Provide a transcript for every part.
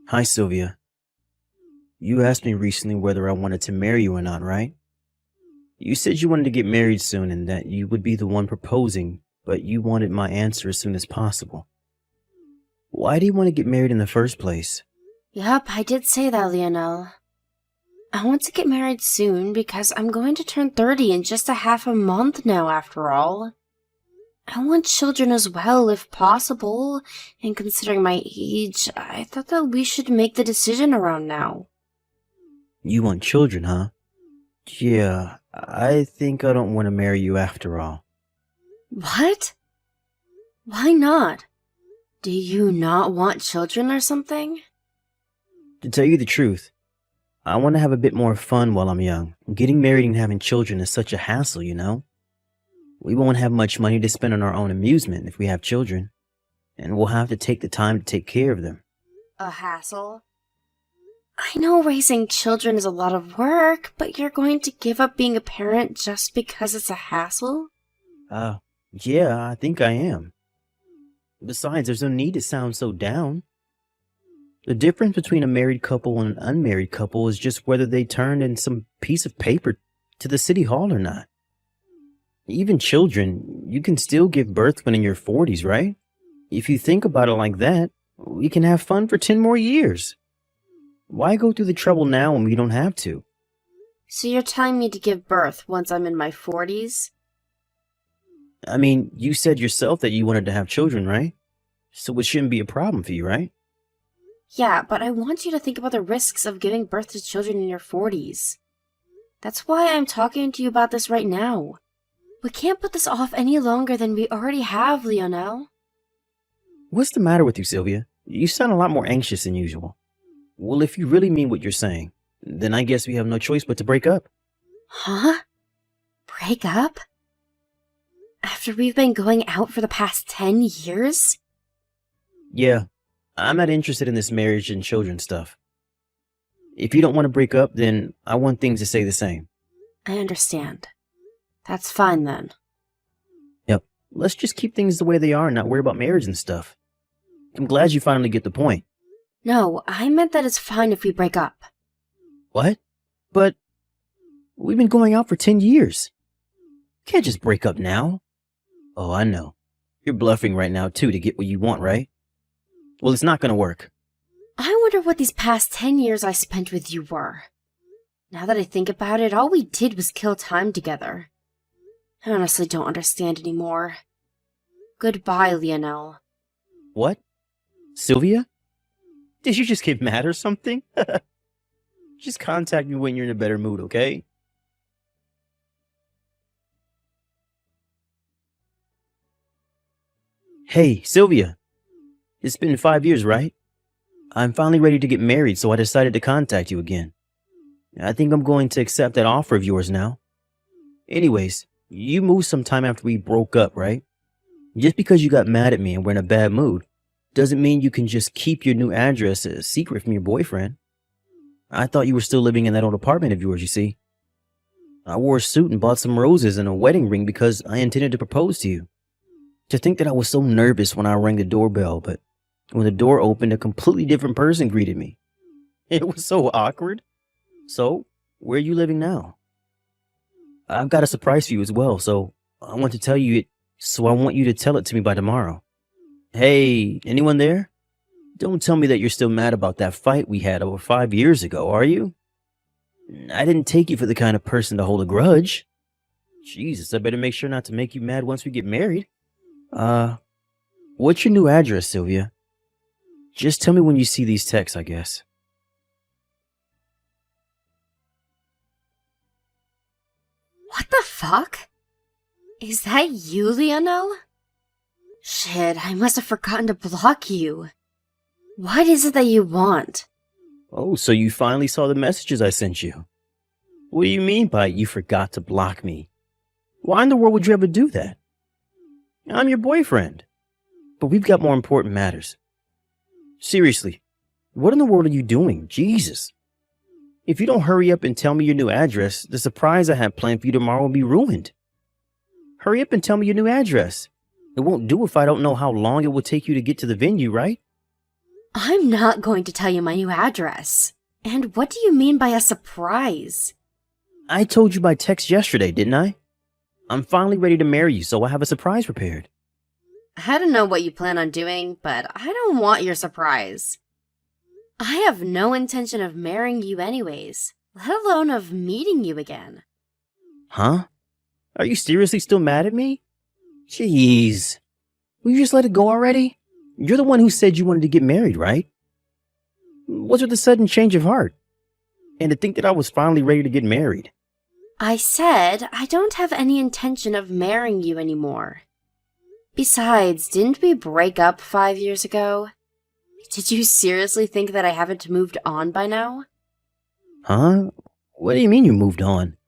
Hi, Sylvia. You asked me recently whether I wanted to marry you or not, right? You said you wanted to get married soon and that you would be the one proposing, but you wanted my answer as soon as possible. Why do you want to get married in the first place? Yup, I did say that, Lionel. I want to get married soon because I'm going to turn 30 in just a half a month now, after all. I want children as well, if possible, and considering my age, I thought that we should make the decision around now. You want children, huh? Yeah, I think I don't want to marry you after all. What? Why not? Do you not want children or something? To tell you the truth, I want to have a bit more fun while I'm young. Getting married and having children is such a hassle, you know? We won't have much money to spend on our own amusement if we have children, and we'll have to take the time to take care of them. A hassle? I know raising children is a lot of work, but you're going to give up being a parent just because it's a hassle? Yeah, I think I am. Besides, there's no need to sound so down. The difference between a married couple and an unmarried couple is just whether they turned in some piece of paper to the city hall or not. Even children, you can still give birth when in your 40s, right? If you think about it like that, we can have fun for 10 more years. Why go through the trouble now when we don't have to? So you're telling me to give birth once I'm in my 40s? I mean, you said yourself that you wanted to have children, right? So it shouldn't be a problem for you, right? Yeah, but I want you to think about the risks of giving birth to children in your 40s. That's why I'm talking to you about this right now. We can't put this off any longer than we already have, Lionel. What's the matter with you, Sylvia? You sound a lot more anxious than usual. Well, if you really mean what you're saying, then I guess we have no choice but to break up. Huh? Break up? After we've been going out for the past 10 years? Yeah, I'm not interested in this marriage and children stuff. If you don't want to break up, then I want things to stay the same. I understand. That's fine then. Yep, let's just keep things the way they are and not worry about marriage and stuff. I'm glad you finally get the point. No, I meant that it's fine if we break up. What? But we've been going out for 10 years. Can't just break up now. Oh, I know. You're bluffing right now, too, to get what you want, right? Well, it's not gonna work. I wonder what these past 10 years I spent with you were. Now that I think about it, all we did was kill time together. I honestly don't understand anymore. Goodbye, Lionel. What? Sylvia? Did you just get mad or something? Just contact me when you're in a better mood, okay? Hey, Sylvia. It's been 5 years, right? I'm finally ready to get married, so I decided to contact you again. I think I'm going to accept that offer of yours now. Anyways, you moved sometime after we broke up, right? Just because you got mad at me and were in a bad mood doesn't mean you can just keep your new address a secret from your boyfriend. I thought you were still living in that old apartment of yours, you see. I wore a suit and bought some roses and a wedding ring because I intended to propose to you. To think that I was so nervous when I rang the doorbell, but when the door opened, a completely different person greeted me. It was so awkward. So, where are you living now? I've got a surprise for you as well, so I want to tell you it, so I want you to tell it to me by tomorrow. Hey, anyone there? Don't tell me that you're still mad about that fight we had over 5 years ago, are you? I didn't take you for the kind of person to hold a grudge. Jesus, I better make sure not to make you mad once we get married. What's your new address, Sylvia? Just tell me when you see these texts, I guess. What the fuck? Is that you, Lionel? Shit, I must have forgotten to block you. What is it that you want? Oh, so you finally saw the messages I sent you. What do you mean by you forgot to block me? Why in the world would you ever do that? I'm your boyfriend. But we've got more important matters. Seriously, what in the world are you doing? Jesus. If you don't hurry up and tell me your new address, the surprise I have planned for you tomorrow will be ruined. Hurry up and tell me your new address. It won't do if I don't know how long it will take you to get to the venue, right? I'm not going to tell you my new address. And what do you mean by a surprise? I told you by text yesterday, didn't I? I'm finally ready to marry you, so I have a surprise prepared. I don't know what you plan on doing, but I don't want your surprise. I have no intention of marrying you anyways, let alone of meeting you again. Huh? Are you seriously still mad at me? Jeez. Will you just let it go already? You're the one who said you wanted to get married, right? What's with the sudden change of heart? And to think that I was finally ready to get married. I said I don't have any intention of marrying you anymore. Besides, didn't we break up 5 years ago? Did you seriously think that I haven't moved on by now? Huh? What do you mean you moved on?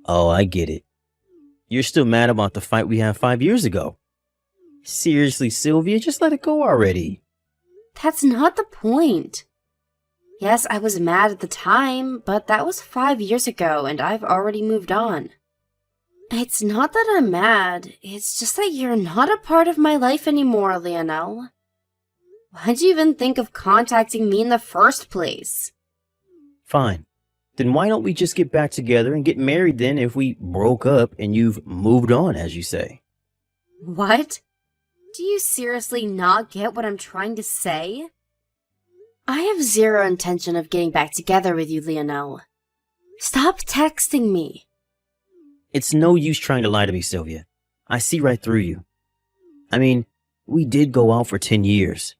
Oh, I get it. You're still mad about the fight we had 5 years ago. Seriously, Sylvia, just let it go already. That's not the point. Yes, I was mad at the time, but that was 5 years ago and I've already moved on. It's not that I'm mad, it's just that you're not a part of my life anymore, Leonel. Why'd you even think of contacting me in the first place? Fine. Then why don't we just get back together and get married then if we broke up and you've moved on, as you say? What? Do you seriously not get what I'm trying to say? I have zero intention of getting back together with you, Leonel. Stop texting me. It's no use trying to lie to me, Sylvia. I see right through you. I mean, we did go out for 10 years.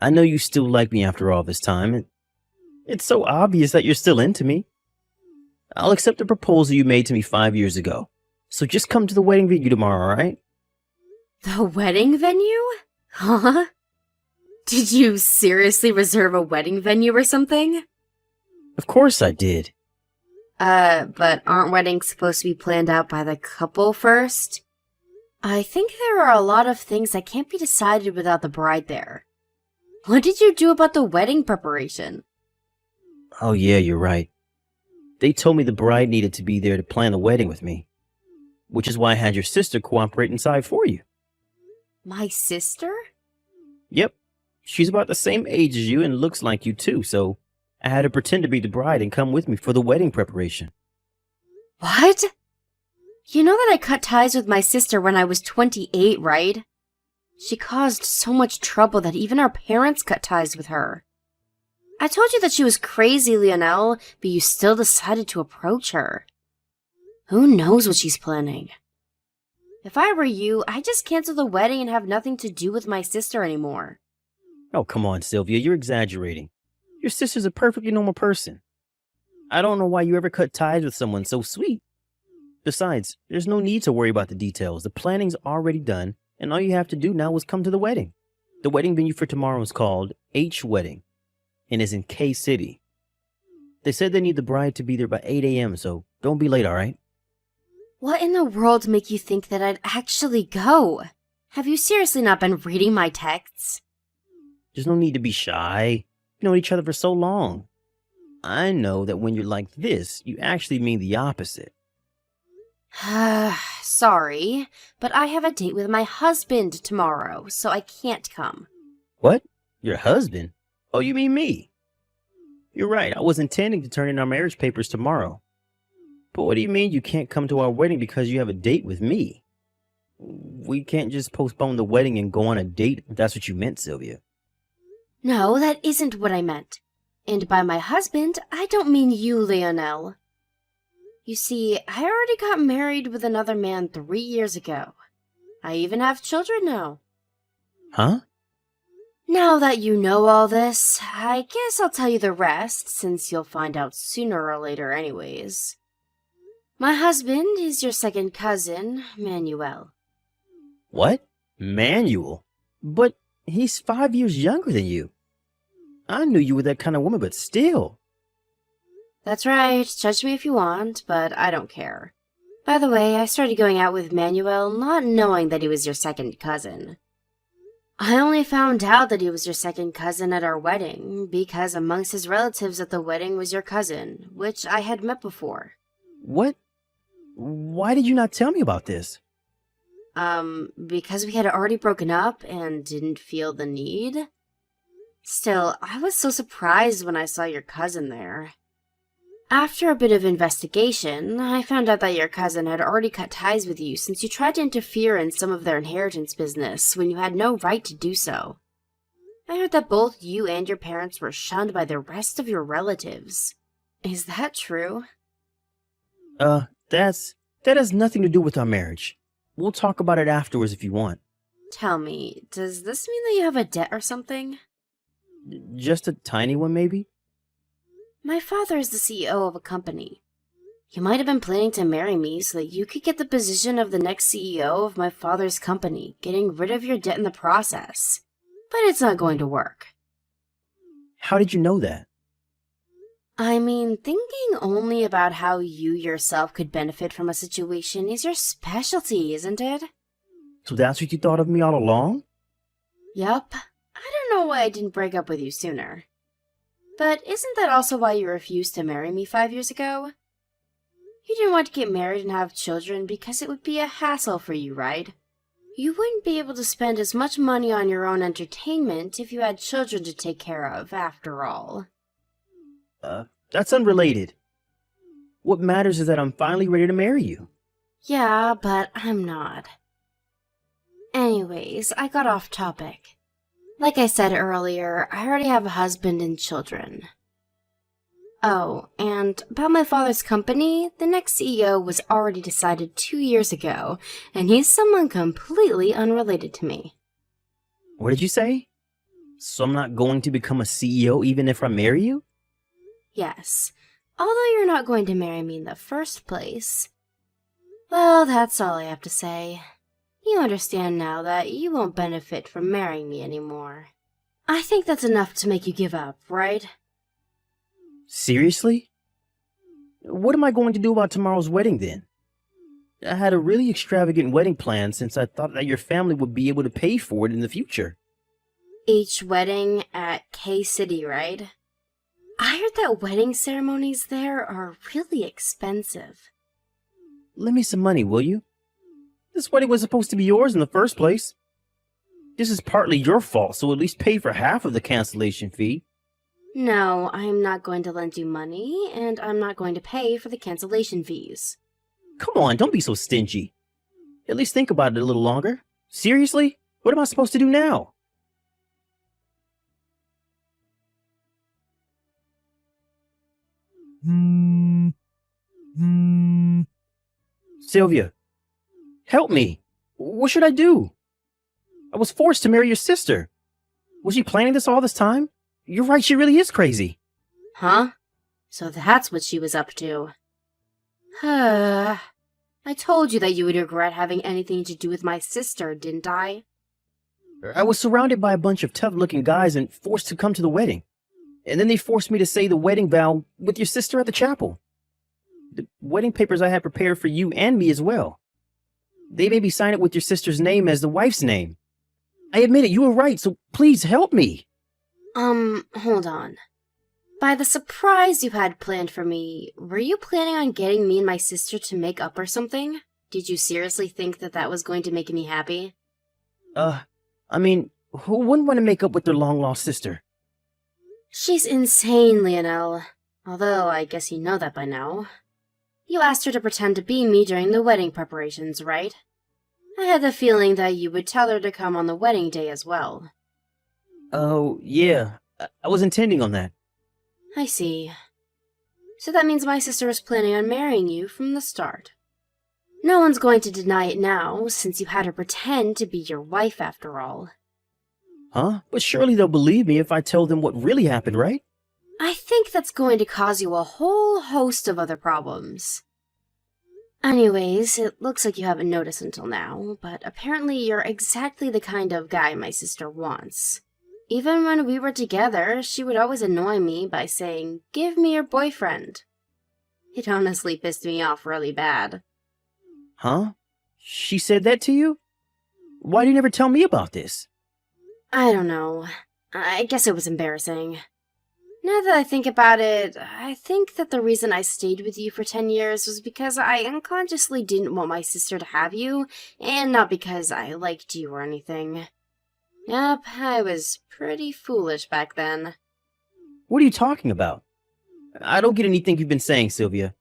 I know you still like me after all this time, and it's so obvious that you're still into me. I'll accept the proposal you made to me 5 years ago. So just come to the wedding venue tomorrow, alright? The wedding venue? Huh? Did you seriously reserve a wedding venue or something? Of course I did. But aren't weddings supposed to be planned out by the couple first? I think there are a lot of things that can't be decided without the bride there. What did you do about the wedding preparation? Oh yeah, you're right. They told me the bride needed to be there to plan the wedding with me. Which is why I had your sister cooperate inside for you. My sister? Yep. She's about the same age as you and looks like you too, so I had her pretend to be the bride and come with me for the wedding preparation. What? You know that I cut ties with my sister when I was 28, right? She caused so much trouble that even our parents cut ties with her. I told you that she was crazy, Leonel, but you still decided to approach her. Who knows what she's planning? If I were you, I'd just cancel the wedding and have nothing to do with my sister anymore. Oh, come on, Sylvia, you're exaggerating. Your sister's a perfectly normal person. I don't know why you ever cut ties with someone so sweet. Besides, there's no need to worry about the details. The planning's already done, and all you have to do now is come to the wedding. The wedding venue for tomorrow is called H Wedding, and is in K City. They said they need the bride to be there by 8 a.m., so don't be late, alright? What in the world make you think that I'd actually go? Have you seriously not been reading my texts? There's no need to be shy. You've known each other for so long. I know that when you're like this, you actually mean the opposite. Sorry, but I have a date with my husband tomorrow, so I can't come. What? Your husband? Oh, you mean me? You're right, I was intending to turn in our marriage papers tomorrow. But what do you mean you can't come to our wedding because you have a date with me? We can't just postpone the wedding and go on a date if that's what you meant, Sylvia. No, that isn't what I meant. And by my husband, I don't mean you, Leonel. You see, I already got married with another man 3 years ago. I even have children now. Huh? Now that you know all this, I guess I'll tell you the rest, since you'll find out sooner or later anyways. My husband is your second cousin, Manuel. What? Manuel? But he's 5 years younger than you. I knew you were that kind of woman, but still. That's right, judge me if you want, but I don't care. By the way, I started going out with Manuel not knowing that he was your second cousin. I only found out that he was your second cousin at our wedding, because amongst his relatives at the wedding was your cousin, which I had met before. What? Why did you not tell me about this? Because we had already broken up and didn't feel the need. Still, I was so surprised when I saw your cousin there. After a bit of investigation, I found out that your cousin had already cut ties with you since you tried to interfere in some of their inheritance business when you had no right to do so. I heard that both you and your parents were shunned by the rest of your relatives. Is that true? That has nothing to do with our marriage. We'll talk about it afterwards if you want. Tell me, does this mean that you have a debt or something? Just a tiny one, maybe? My father is the CEO of a company. You might have been planning to marry me so that you could get the position of the next CEO of my father's company, getting rid of your debt in the process. But it's not going to work. How did you know that? I mean, thinking only about how you yourself could benefit from a situation is your specialty, isn't it? So that's what you thought of me all along? Yup. I don't know why I didn't break up with you sooner. But isn't that also why you refused to marry me 5 years ago? You didn't want to get married and have children because it would be a hassle for you, right? You wouldn't be able to spend as much money on your own entertainment if you had children to take care of, after all. That's unrelated. What matters is that I'm finally ready to marry you. Yeah, but I'm not. Anyways, I got off topic. Like I said earlier, I already have a husband and children. Oh, and about my father's company, the next CEO was already decided 2 years ago, and he's someone completely unrelated to me. What did you say? So I'm not going to become a CEO even if I marry you? Yes, although you're not going to marry me in the first place. Well, that's all I have to say. You understand now that you won't benefit from marrying me anymore. I think that's enough to make you give up, right? Seriously? What am I going to do about tomorrow's wedding then? I had a really extravagant wedding plan since I thought that your family would be able to pay for it in the future. Each wedding at K-City, right? I heard that wedding ceremonies there are really expensive. Lend me some money, will you? This wedding was supposed to be yours in the first place. This is partly your fault, so at least pay for half of the cancellation fee. No, I'm not going to lend you money, and I'm not going to pay for the cancellation fees. Come on, don't be so stingy. At least think about it a little longer. Seriously? What am I supposed to do now? Sylvia, help me. What should I do? I was forced to marry your sister. Was she planning this all this time? You're right, she really is crazy. Huh? So that's what she was up to. I told you that you would regret having anything to do with my sister, didn't I? I was surrounded by a bunch of tough-looking guys and forced to come to the wedding. And then they forced me to say the wedding vow with your sister at the chapel. The wedding papers I had prepared for you and me as well. They made me sign it with your sister's name as the wife's name. I admit it, you were right, so please help me. Hold on. By the surprise you had planned for me, were you planning on getting me and my sister to make up or something? Did you seriously think that that was going to make me happy? I mean, who wouldn't want to make up with their long-lost sister? She's insane, Lionel. Although, I guess you know that by now. You asked her to pretend to be me during the wedding preparations, right? I had the feeling that you would tell her to come on the wedding day as well. Oh, yeah. I was intending on that. I see. So that means my sister was planning on marrying you from the start. No one's going to deny it now, since you had her pretend to be your wife after all. Huh? But surely they'll believe me if I tell them what really happened, right? I think that's going to cause you a whole host of other problems. Anyways, it looks like you haven't noticed until now, but apparently you're exactly the kind of guy my sister wants. Even when we were together, she would always annoy me by saying, "Give me your boyfriend." It honestly pissed me off really bad. Huh? She said that to you? Why do you never tell me about this? I don't know. I guess it was embarrassing. Now that I think about it, I think that the reason I stayed with you for 10 years was because I unconsciously didn't want my sister to have you, and not because I liked you or anything. Yep, I was pretty foolish back then. What are you talking about? I don't get anything you've been saying, Sylvia.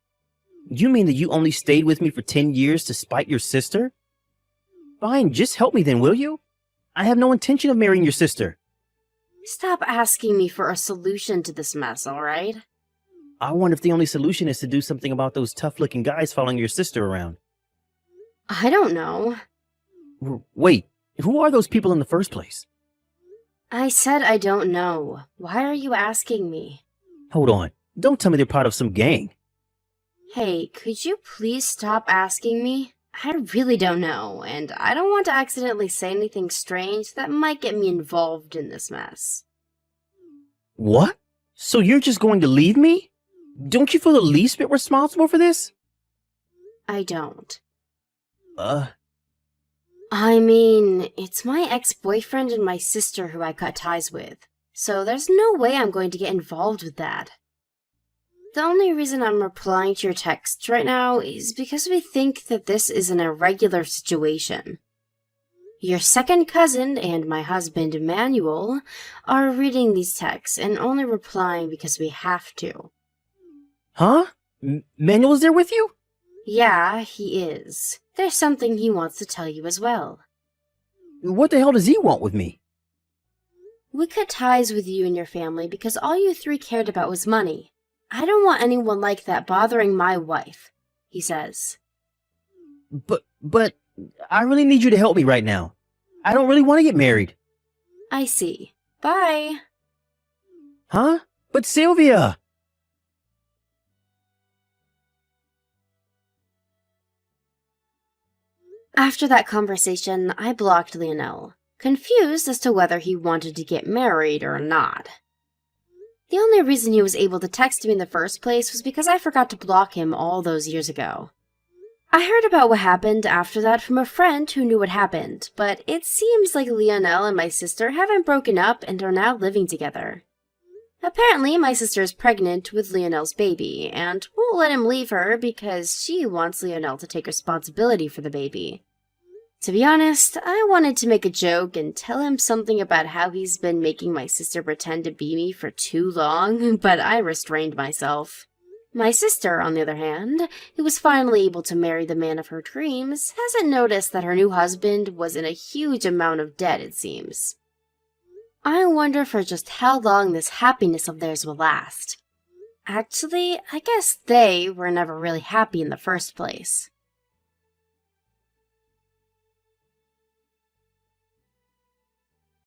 You mean that you only stayed with me for 10 years to spite your sister? Fine, just help me then, will you? I have no intention of marrying your sister. Stop asking me for a solution to this mess, alright? I wonder if the only solution is to do something about those tough-looking guys following your sister around. I don't know. Wait, who are those people in the first place? I said I don't know. Why are you asking me? Hold on, don't tell me they're part of some gang. Hey, could you please stop asking me? I really don't know, and I don't want to accidentally say anything strange that might get me involved in this mess. What? So you're just going to leave me? Don't you feel the least bit responsible for this? I don't. Uh, I mean, it's my ex-boyfriend and my sister who I cut ties with, so there's no way I'm going to get involved with that. The only reason I'm replying to your text right now is because we think that this is an irregular situation. Your second cousin and my husband, Emmanuel, are reading these texts and only replying because we have to. Huh? Manuel's there with you? Yeah, he is. There's something he wants to tell you as well. What the hell does he want with me? We cut ties with you and your family because all you three cared about was money. I don't want anyone like that bothering my wife, he says. But, I really need you to help me right now. I don't really want to get married. I see. Bye. Huh? But Sylvia! After that conversation, I blocked Lionel, confused as to whether he wanted to get married or not. The only reason he was able to text me in the first place was because I forgot to block him all those years ago. I heard about what happened after that from a friend who knew what happened, but it seems like Lionel and my sister haven't broken up and are now living together. Apparently, my sister is pregnant with Lionel's baby, and won't let him leave her because she wants Lionel to take responsibility for the baby. To be honest, I wanted to make a joke and tell him something about how he's been making my sister pretend to be me for too long, but I restrained myself. My sister, on the other hand, who was finally able to marry the man of her dreams, hasn't noticed that her new husband was in a huge amount of debt, it seems. I wonder for just how long this happiness of theirs will last. Actually, I guess they were never really happy in the first place.